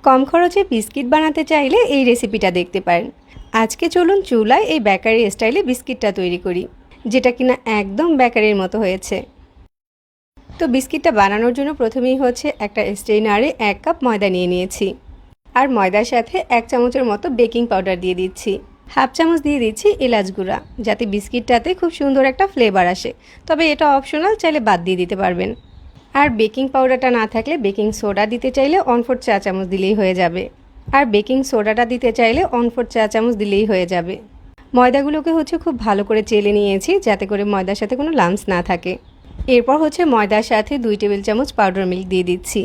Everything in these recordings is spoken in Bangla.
কম খরচে বিস্কিট বানাতে চাইলে এই রেসিপিটা দেখতে পারেন। আজকে চলুন চুলায় এই বেকারি স্টাইলে বিস্কিটটা তৈরি করি, যেটা কিনা একদম বেকারির মতো হয়েছে। তো বিস্কিটটা বানানোর জন্য প্রথমেই হচ্ছে একটা স্ট্রেনারে 1 কাপ ময়দা নিয়ে নিয়েছি, আর ময়দার সাথে 1 চামচের মতো বেকিং পাউডার দিয়ে দিচ্ছি। হাফ চামচ দিয়ে দিচ্ছি এলাচ গুঁড়া, যাতে বিস্কিটটাতে খুব সুন্দর একটা ফ্লেভার আসে। তবে এটা অপশনাল, চাইলে বাদ দিয়ে দিতে পারবেন। আর বেকিং পাউডারটা না থাকলে বেকিং সোডা দিতে চাইলে 1/4 চা চামচ দিলেই হয়ে যাবে। আর বেকিং সোডাটা দিতে চাইলে 1/4 চা চামচ দিলেই হয়ে যাবে। ময়দাগুলোকে হচ্ছে খুব ভালো করে চেলে নিয়েছি, যাতে করে ময়দার সাথে কোনো লাম্পস না থাকে। এরপর হচ্ছে ময়দার সাথে 2 টেবিল চামচ পাউডার মিল্ক দিয়ে দিচ্ছি।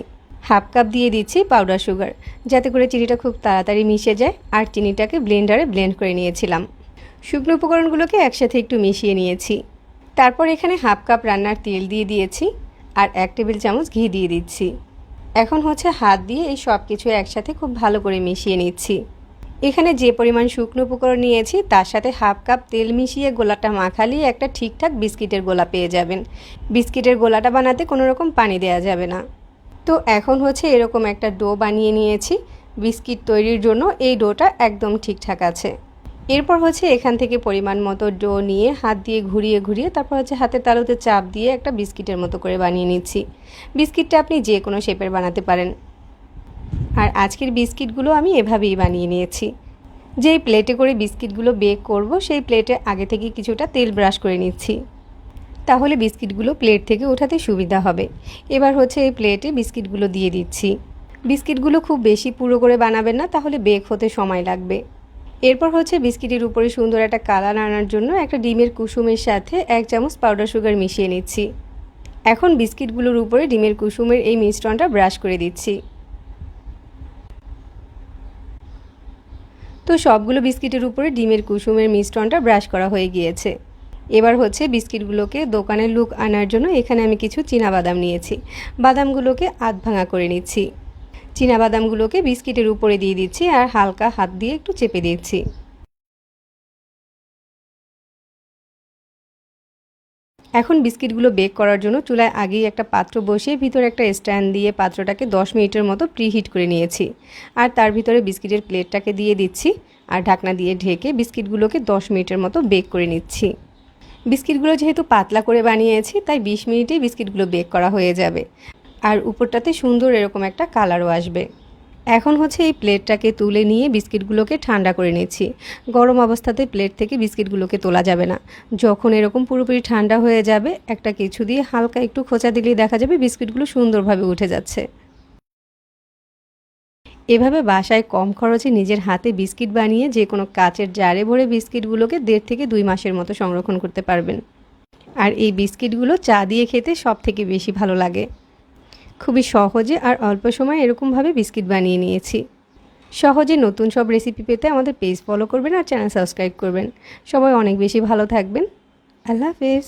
হাফ কাপ দিয়ে দিচ্ছি পাউডার সুগার, যাতে করে চিনিটা খুব তাড়াতাড়ি মিশে যায়। আর চিনিটাকে ব্লেন্ডারে ব্লেন্ড করে নিয়েছিলাম। শুকনো উপকরণগুলোকে একসাথে একটু মিশিয়ে নিয়েছি। তারপর এখানে হাফ কাপ রান্নার তেল দিয়ে দিয়েছি, আর 1 টেবিল চামচ ঘি দিয়ে দিচ্ছি। এখন হচ্ছে হাত দিয়ে এই সব কিছু একসাথে খুব ভালো করে মিশিয়ে নিচ্ছি। এখানে যে পরিমাণ শুকনো উপকরণ নিয়েছি তার সাথে হাফ কাপ তেল মিশিয়ে গোলাটা মাখালেই একটা ঠিকঠাক বিস্কিটের গোলা পেয়ে যাবেন। বিস্কিটের গোলাটা বানাতে কোনো রকম পানি দেওয়া যাবে না। তো এখন হচ্ছে এরকম একটা ডো বানিয়ে নিয়েছি। বিস্কিট তৈরির জন্য এই ডোটা একদম ঠিকঠাক আছে। এরপর হচ্ছে এখান থেকে পরিমাণ মতো ডো নিয়ে হাত দিয়ে ঘুরিয়ে ঘুরিয়ে তারপর হচ্ছে হাতের তালুতে চাপ দিয়ে একটা বিস্কিটের মতো করে বানিয়ে নিচ্ছি। বিস্কিটটা আপনি যে কোনো শেপের বানাতে পারেন। আর আজকের বিস্কিটগুলো আমি এভাবেই বানিয়ে নিয়েছি। যেই প্লেটে করে বিস্কিটগুলো বেক করব সেই প্লেটে আগে থেকে কিছুটা তেল ব্রাশ করে নিচ্ছি, তাহলে বিস্কিটগুলো প্লেট থেকে ওঠাতে সুবিধা হবে। এবার হচ্ছে এই প্লেটে বিস্কিটগুলো দিয়ে দিচ্ছি। বিস্কিটগুলো খুব বেশি পুরো করে বানাবেন না, তাহলে বেক হতে সময় লাগবে। এরপর হচ্ছে বিস্কিটের উপরে সুন্দর একটা কালার আনার জন্য একটা ডিমের কুসুমের সাথে 1 চামচ পাউডার সুগার মিশিয়ে নিচ্ছি। এখন বিস্কিটগুলোর উপরে ডিমের কুসুমের এই মিশ্রণটা ব্রাশ করে দিচ্ছি। তো সবগুলো বিস্কিটের উপরে ডিমের কুসুমের মিশ্রণটা ব্রাশ করা হয়ে গিয়েছে। এবার হচ্ছে বিস্কিটগুলোকে দোকানের লুক আনার জন্য এখানে আমি কিছু চীনাবাদাম নিয়েছি। বাদামগুলোকে আধ ভাঙা করে নিচ্ছি। চীনাবাদামগুলোকে বিস্কিটের উপরে দিয়ে দিচ্ছি আর হালকা হাত দিয়ে একটু চেপে দিচ্ছি। এখন বিস্কিটগুলো বেক করার জন্য চুলায় আগেই একটা পাত্র বসিয়ে ভিতরে একটা স্ট্যান্ড দিয়ে পাত্রটাকে 10 মিনিটের মতো প্রিহিট করে নিয়েছি। আর তার ভিতরে বিস্কিটের প্লেটটাকে দিয়ে দিচ্ছি আর ঢাকনা দিয়ে ঢেকে বিস্কিটগুলোকে 10 মিনিটের মতো বেক করে নিচ্ছি। বিস্কিটগুলো যেহেতু পাতলা করে বানিয়েছি, তাই 20 মিনিটেই বিস্কিটগুলো বেক করা হয়ে যাবে। আর উপরটাতে সুন্দর এরকম একটা কালারও আসবে। এখন হচ্ছে এই প্লেটটাকে তুলে নিয়ে বিস্কিটগুলোকে ঠান্ডা করে নিচ্ছি। গরম অবস্থাতে প্লেট থেকে বিস্কিটগুলোকে তোলা যাবে না। যখন এরকম পুরোপুরি ঠান্ডা হয়ে যাবে, একটা কিছু দিয়ে হালকা একটু খোঁচা দিলেই দেখা যাবে বিস্কিটগুলো সুন্দরভাবে উঠে যাচ্ছে। এভাবে বাসায় কম খরচে নিজের হাতে বিস্কিট বানিয়ে যে কোনো কাচের জারে ভরে বিস্কিটগুলোকে 1.5 থেকে 2 মাসের মতো সংরক্ষণ করতে পারবেন। আর এই বিস্কিটগুলো চা দিয়ে খেতে সব থেকে বেশি ভালো লাগে। খুবই সহজে আর অল্প সময়ে এরকমভাবে বিস্কিট বানিয়ে নিয়েছি। সহজে নতুন সব রেসিপি পেতে আমাদের পেজ ফলো করবেন আর চ্যানেল সাবস্ক্রাইব করবেন। সবাই অনেক বেশি ভালো থাকবেন। আল্লাহ হাফেজ।